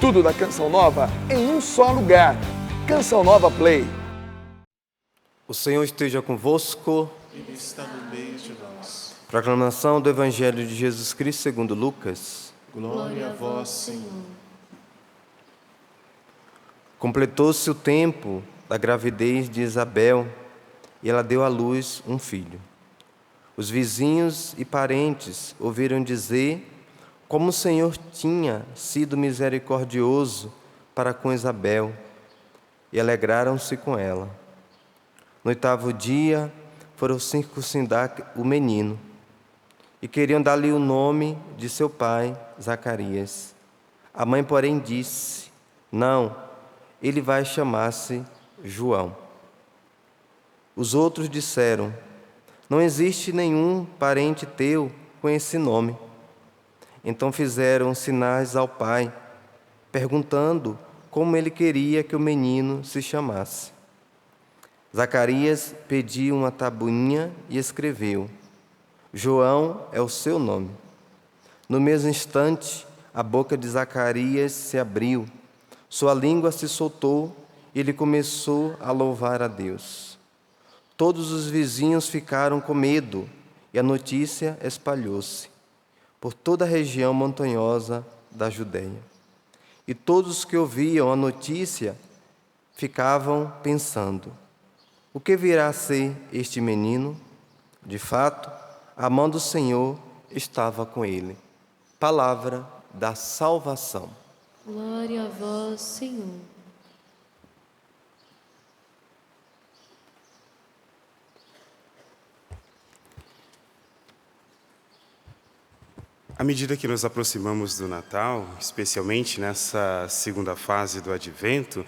Tudo da Canção Nova em um só lugar. Canção Nova Play. O Senhor esteja convosco. Ele está no meio de nós. Proclamação do Evangelho de Jesus Cristo segundo Lucas. Glória a vós, Senhor. Completou-se o tempo da gravidez de Isabel e ela deu à luz um filho. Os vizinhos e parentes ouviram dizer como o Senhor tinha sido misericordioso para com Isabel e alegraram-se com ela. No 8º dia, foram circuncidar o menino e queriam dar-lhe o nome de seu pai, Zacarias. A mãe, porém, disse: não, ele vai chamar-se João. Os outros disseram: não existe nenhum parente teu com esse nome. Então fizeram sinais ao pai, perguntando como ele queria que o menino se chamasse. Zacarias pediu uma tabuinha e escreveu: João é o seu nome. No mesmo instante, a boca de Zacarias se abriu, sua língua se soltou e ele começou a louvar a Deus. Todos os vizinhos ficaram com medo e a notícia espalhou-se por toda a região montanhosa da Judéia. E todos que ouviam a notícia ficavam pensando: o que virá a ser este menino? De fato, a mão do Senhor estava com ele. Palavra da salvação. Glória a vós, Senhor. À medida que nos aproximamos do Natal, especialmente nessa segunda fase do Advento,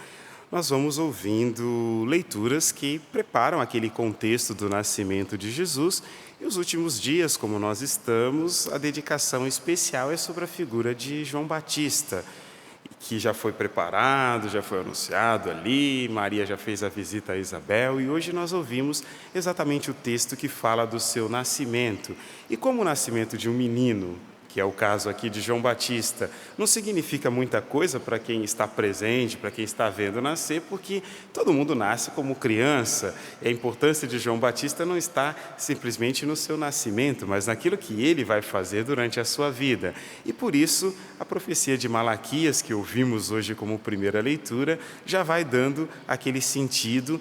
nós vamos ouvindo leituras que preparam aquele contexto do nascimento de Jesus. E os últimos dias, como nós estamos, a dedicação especial é sobre a figura de João Batista, que já foi preparado, já foi anunciado ali, Maria já fez a visita a Isabel, e hoje nós ouvimos exatamente o texto que fala do seu nascimento. E como o nascimento de um menino, que é o caso aqui de João Batista, não significa muita coisa para quem está presente, para quem está vendo nascer, porque todo mundo nasce como criança. E a importância de João Batista não está simplesmente no seu nascimento, mas naquilo que ele vai fazer durante a sua vida. E por isso, a profecia de Malaquias, que ouvimos hoje como primeira leitura, já vai dando aquele sentido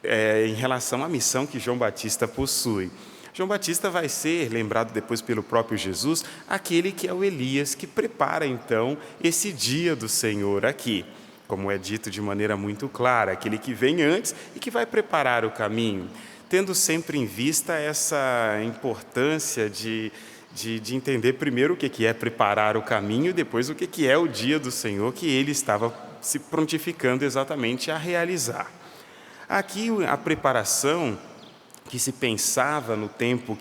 em relação à missão que João Batista possui. João Batista vai ser, lembrado depois pelo próprio Jesus, aquele que é o Elias, que prepara então esse dia do Senhor aqui. Como é dito de maneira muito clara, aquele que vem antes e que vai preparar o caminho, tendo sempre em vista essa importância de entender primeiro o que é preparar o caminho e depois o que é o dia do Senhor que ele estava se prontificando exatamente a realizar. Aqui a preparação que se pensava no tempo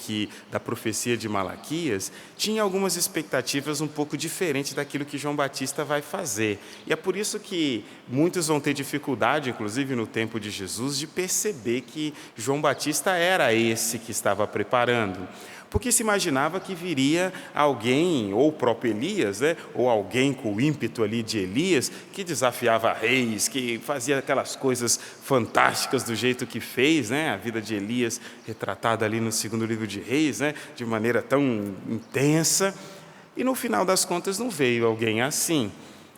da profecia de Malaquias, tinha algumas expectativas um pouco diferentes daquilo que João Batista vai fazer. E é por isso que muitos vão ter dificuldade, inclusive no tempo de Jesus, de perceber que João Batista era esse que estava preparando. Porque se imaginava que viria alguém, ou o próprio Elias, ou alguém com o ímpeto ali de Elias, que desafiava reis, que fazia aquelas coisas fantásticas do jeito que fez, a vida de Elias retratada ali no 2º livro de Reis, de maneira tão intensa, e no final das contas não veio alguém assim.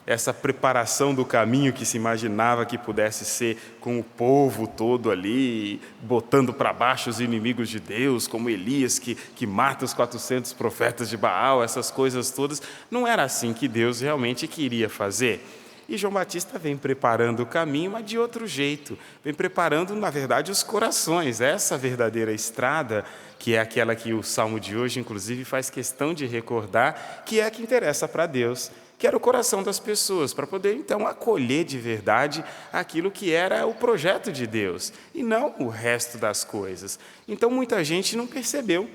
Essa preparação do caminho que se imaginava que pudesse ser com o povo todo ali, botando para baixo os inimigos de Deus, como Elias que mata os 400 profetas de Baal, essas coisas todas, não era assim que Deus realmente queria fazer. E João Batista vem preparando o caminho, mas de outro jeito, vem preparando, na verdade, os corações, essa verdadeira estrada, que é aquela que o Salmo de hoje, inclusive, faz questão de recordar, que é a que interessa para Deus, que era o coração das pessoas, para poder, então, acolher de verdade aquilo que era o projeto de Deus, e não o resto das coisas. Então, muita gente não percebeu,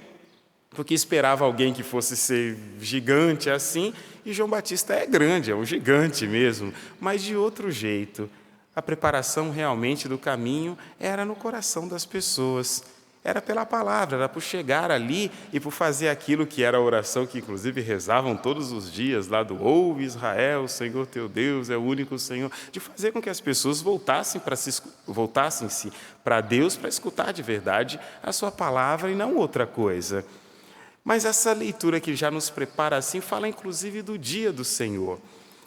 porque esperava alguém que fosse ser gigante assim, e João Batista é grande, é um gigante mesmo, mas de outro jeito. A preparação realmente do caminho era no coração das pessoas. era pela palavra, era por chegar ali e por fazer aquilo que era a oração que inclusive rezavam todos os dias lá do ouve Israel, o Senhor teu Deus é o único Senhor, de fazer com que as pessoas voltassem-se para Deus para escutar de verdade a sua palavra e não outra coisa. Mas essa leitura que já nos prepara assim fala inclusive do dia do Senhor.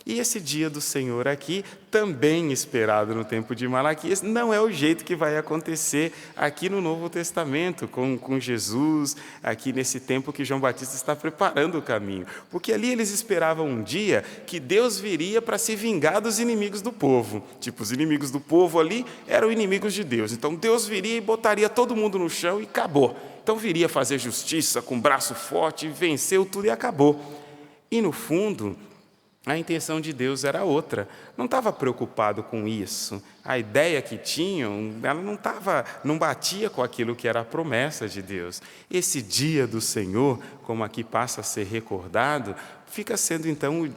E esse dia do Senhor aqui, também esperado no tempo de Malaquias, não é o jeito que vai acontecer aqui no Novo Testamento, com Jesus, aqui nesse tempo que João Batista está preparando o caminho. Porque ali eles esperavam um dia que Deus viria para se vingar dos inimigos do povo. Tipo, os inimigos do povo ali eram inimigos de Deus. Então Deus viria e botaria todo mundo no chão e acabou. Então viria fazer justiça com braço forte, venceu tudo e acabou. E no fundo, a intenção de Deus era outra. Não estava preocupado com isso. A ideia que tinham, ela não batia com aquilo que era a promessa de Deus. Esse dia do Senhor, como aqui passa a ser recordado, fica sendo então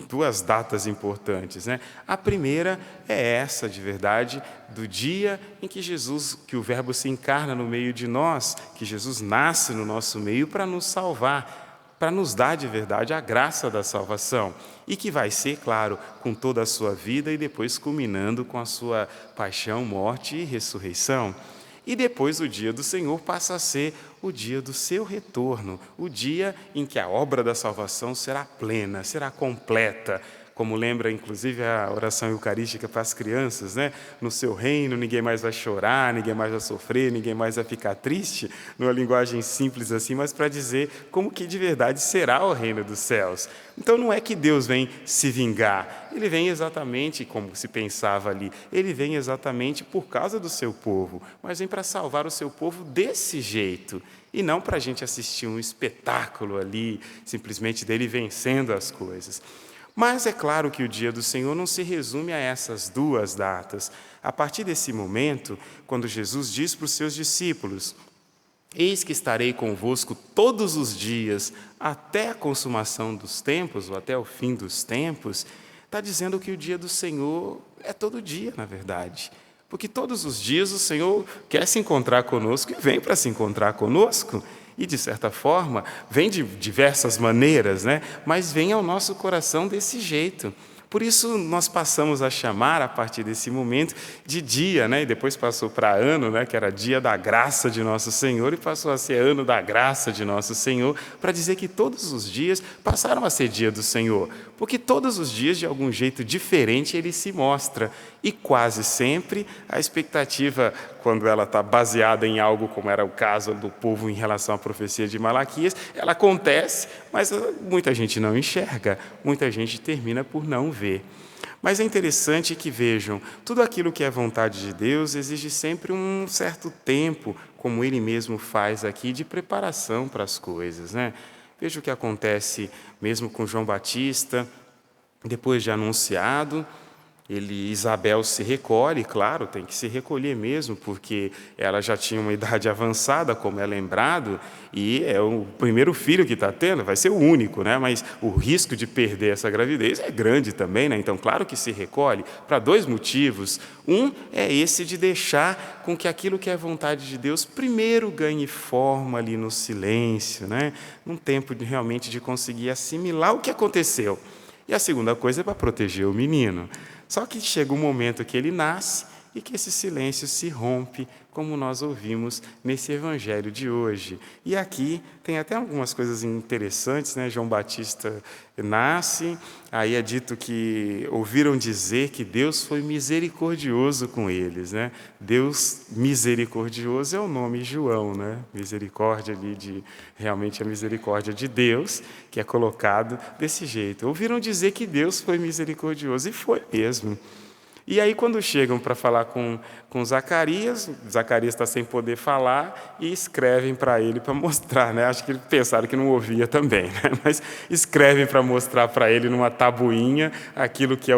duas datas importantes, né? A primeira é essa, de verdade, do dia em que que o Verbo se encarna no meio de nós, que Jesus nasce no nosso meio para nos salvar, para nos dar de verdade a graça da salvação, e que vai ser, claro, com toda a sua vida e depois culminando com a sua paixão, morte e ressurreição. E depois o dia do Senhor passa a ser o dia do seu retorno, o dia em que a obra da salvação será plena, será completa, como lembra inclusive a oração eucarística para as crianças, né? No seu reino ninguém mais vai chorar, ninguém mais vai sofrer, ninguém mais vai ficar triste, numa linguagem simples assim, mas para dizer como que de verdade será o reino dos céus. Então não é que Deus vem se vingar, Ele vem exatamente como se pensava ali, Ele vem exatamente por causa do seu povo, mas vem para salvar o seu povo desse jeito, e não para a gente assistir um espetáculo ali, simplesmente dele vencendo as coisas. Mas é claro que o dia do Senhor não se resume a essas duas datas. A partir desse momento, quando Jesus diz para os seus discípulos: eis que estarei convosco todos os dias, até a consumação dos tempos, ou até o fim dos tempos, está dizendo que o dia do Senhor é todo dia, na verdade. Porque todos os dias o Senhor quer se encontrar conosco e vem para se encontrar conosco. E, de certa forma, vem de diversas maneiras, né? Mas vem ao nosso coração desse jeito. Por isso, nós passamos a chamar, a partir desse momento, de dia, né? E depois passou para ano, né? Que era dia da graça de nosso Senhor, e passou a ser ano da graça de nosso Senhor, para dizer que todos os dias passaram a ser dia do Senhor. Porque todos os dias, de algum jeito diferente, Ele se mostra. E quase sempre, a expectativa, quando ela está baseada em algo, como era o caso do povo em relação à profecia de Malaquias, ela acontece, mas muita gente não enxerga, muita gente termina por não ver. Mas é interessante que vejam, tudo aquilo que é vontade de Deus exige sempre um certo tempo, como Ele mesmo faz aqui, de preparação para as coisas, né? Veja o que acontece mesmo com João Batista, depois de anunciado. Isabel se recolhe, claro, tem que se recolher mesmo, porque ela já tinha uma idade avançada, como é lembrado, e é o primeiro filho que está tendo, vai ser o único, né? Mas o risco de perder essa gravidez é grande também, né? Então, claro que se recolhe, para dois motivos. Um é esse de deixar com que aquilo que é vontade de Deus primeiro ganhe forma ali no silêncio, né? Num tempo realmente de conseguir assimilar o que aconteceu. E a segunda coisa é para proteger o menino. Só que chega um momento que ele nasce e que esse silêncio se rompe, como nós ouvimos nesse evangelho de hoje. E aqui tem até algumas coisas interessantes, né? João Batista nasce, aí é dito que ouviram dizer que Deus foi misericordioso com eles, né? Deus misericordioso é o nome João, né? Misericórdia ali realmente a misericórdia de Deus, que é colocado desse jeito. Ouviram dizer que Deus foi misericordioso, e foi mesmo. E aí, quando chegam para falar com Zacarias está sem poder falar, e escrevem para ele para mostrar, né? Acho que pensaram que não ouvia também, né? Mas escrevem para mostrar para ele numa tabuinha aquilo que é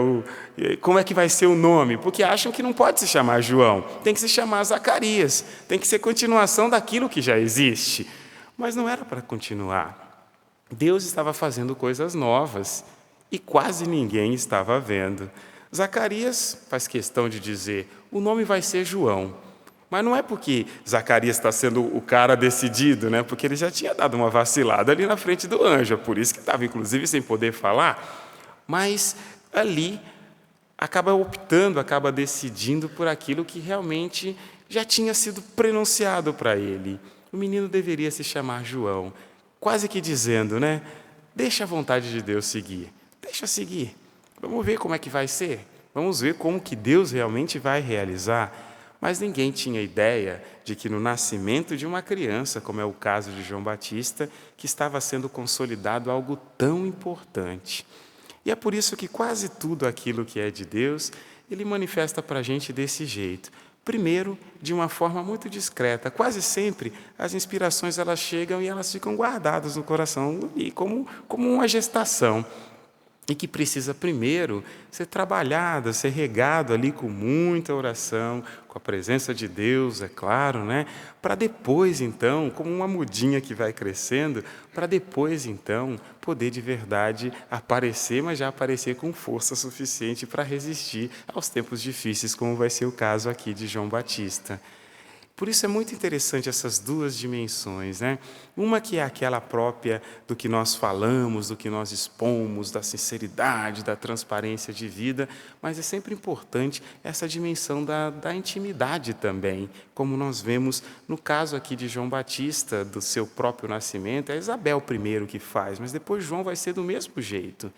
como é que vai ser o nome, porque acham que não pode se chamar João, tem que se chamar Zacarias, tem que ser continuação daquilo que já existe. Mas não era para continuar. Deus estava fazendo coisas novas e quase ninguém estava vendo. Zacarias faz questão de dizer: o nome vai ser João. Mas não é porque Zacarias está sendo o cara decidido, né? Porque ele já tinha dado uma vacilada ali na frente do anjo, é por isso que estava, inclusive, sem poder falar. Mas ali acaba optando, acaba decidindo por aquilo que realmente já tinha sido prenunciado para ele. O menino deveria se chamar João, quase que dizendo, né? Deixa a vontade de Deus seguir, deixa seguir. Vamos ver como é que vai ser, vamos ver como que Deus realmente vai realizar. Mas ninguém tinha ideia de que no nascimento de uma criança, como é o caso de João Batista, que estava sendo consolidado algo tão importante. E é por isso que quase tudo aquilo que é de Deus, Ele manifesta para a gente desse jeito. Primeiro, de uma forma muito discreta. Quase sempre, as inspirações elas chegam e elas ficam guardadas no coração, e como uma gestação. E que precisa primeiro ser trabalhada, ser regado ali com muita oração, com a presença de Deus, é claro, né? Para depois, então, como uma mudinha que vai crescendo, para depois, então, poder de verdade aparecer, mas já aparecer com força suficiente para resistir aos tempos difíceis, como vai ser o caso aqui de João Batista. Por isso é muito interessante essas duas dimensões, né? Uma que é aquela própria do que nós falamos, do que nós expomos, da sinceridade, da transparência de vida, mas é sempre importante essa dimensão da intimidade também, como nós vemos no caso aqui de João Batista, do seu próprio nascimento, é Isabel primeiro que faz, mas depois João vai ser do mesmo jeito.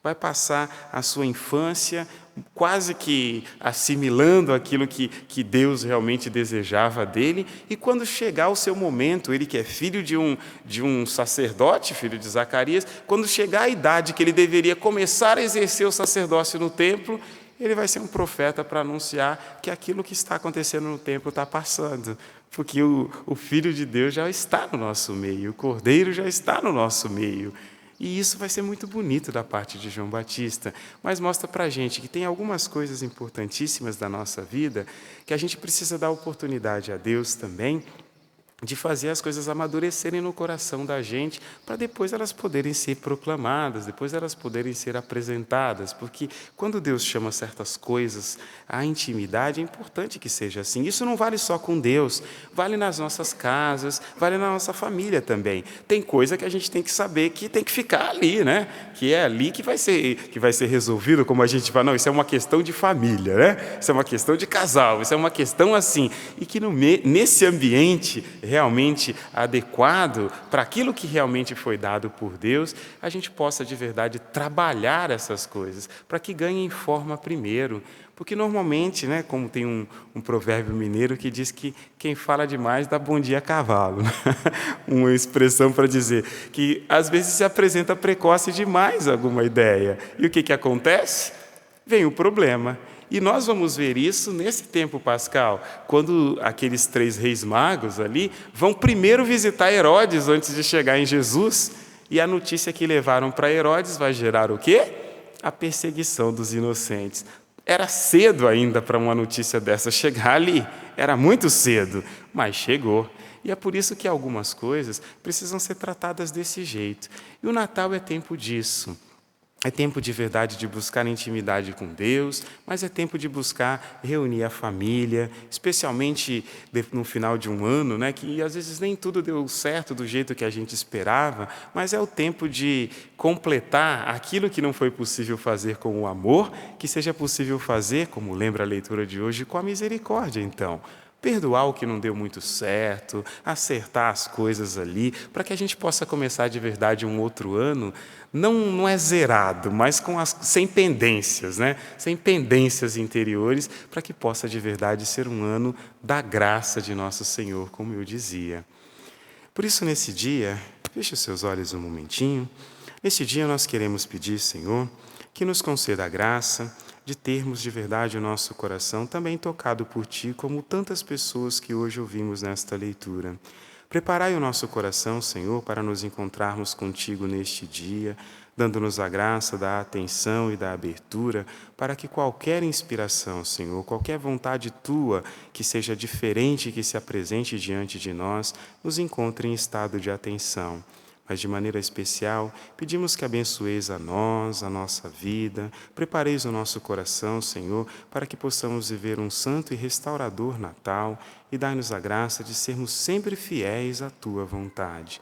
Vai passar a sua infância quase que assimilando aquilo que Deus realmente desejava dele, e quando chegar o seu momento, ele que é filho de um sacerdote, filho de Zacarias, quando chegar a idade que ele deveria começar a exercer o sacerdócio no templo, ele vai ser um profeta para anunciar que aquilo que está acontecendo no templo está passando, porque o Filho de Deus já está no nosso meio, o Cordeiro já está no nosso meio. E isso vai ser muito bonito da parte de João Batista, mas mostra para a gente que tem algumas coisas importantíssimas da nossa vida que a gente precisa dar oportunidade a Deus também de fazer as coisas amadurecerem no coração da gente, para depois elas poderem ser proclamadas, depois elas poderem ser apresentadas, porque quando Deus chama certas coisas à intimidade, é importante que seja assim. Isso não vale só com Deus, vale nas nossas casas, vale na nossa família também. Tem coisa que a gente tem que saber que tem que ficar ali, né? Que é ali que vai ser resolvido, como a gente fala, não, isso é uma questão de família, né? Isso é uma questão de casal, isso é uma questão assim, e que nesse ambiente realmente adequado para aquilo que realmente foi dado por Deus, a gente possa de verdade trabalhar essas coisas, para que ganhem forma primeiro. Porque normalmente, né, como tem um provérbio mineiro que diz que quem fala demais dá bom dia a cavalo, né? Uma expressão para dizer que às vezes se apresenta precoce demais alguma ideia. E o que acontece? Vem o problema. E nós vamos ver isso nesse tempo pascal, quando aqueles 3 reis magos ali vão primeiro visitar Herodes antes de chegar em Jesus, e a notícia que levaram para Herodes vai gerar o quê? A perseguição dos inocentes. Era cedo ainda para uma notícia dessa chegar ali, era muito cedo, mas chegou. E é por isso que algumas coisas precisam ser tratadas desse jeito. E o Natal é tempo disso. É tempo de verdade de buscar intimidade com Deus, mas é tempo de buscar reunir a família, especialmente no final de um ano, né, que às vezes nem tudo deu certo do jeito que a gente esperava, mas é o tempo de completar aquilo que não foi possível fazer com o amor, que seja possível fazer, como lembra a leitura de hoje, com a misericórdia, então. Perdoar o que não deu muito certo, acertar as coisas ali, para que a gente possa começar de verdade um outro ano, não é zerado, mas sem pendências, né? Sem pendências interiores, para que possa de verdade ser um ano da graça de nosso Senhor, como eu dizia. Por isso, nesse dia, feche os seus olhos um momentinho. Nesse dia nós queremos pedir, Senhor, que nos conceda a graça de termos de verdade o nosso coração também tocado por Ti, como tantas pessoas que hoje ouvimos nesta leitura. Preparai o nosso coração, Senhor, para nos encontrarmos contigo neste dia, dando-nos a graça da atenção e da abertura, para que qualquer inspiração, Senhor, qualquer vontade Tua que seja diferente, que se apresente diante de nós, nos encontre em estado de atenção. Mas de maneira especial, pedimos que abençoeis a nós, a nossa vida, prepareis o nosso coração, Senhor, para que possamos viver um santo e restaurador Natal e dai-nos a graça de sermos sempre fiéis à Tua vontade.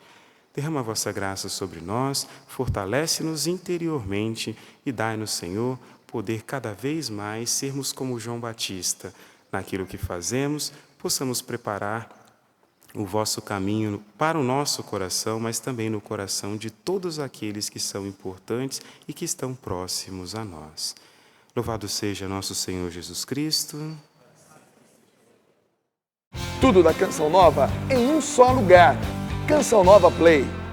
Derrama a vossa graça sobre nós, fortalece-nos interiormente e dai-nos, Senhor, poder cada vez mais sermos como João Batista. Naquilo que fazemos, possamos preparar o vosso caminho para o nosso coração, mas também no coração de todos aqueles que são importantes e que estão próximos a nós. Louvado seja nosso Senhor Jesus Cristo. Tudo da Canção Nova em um só lugar. Canção Nova Play.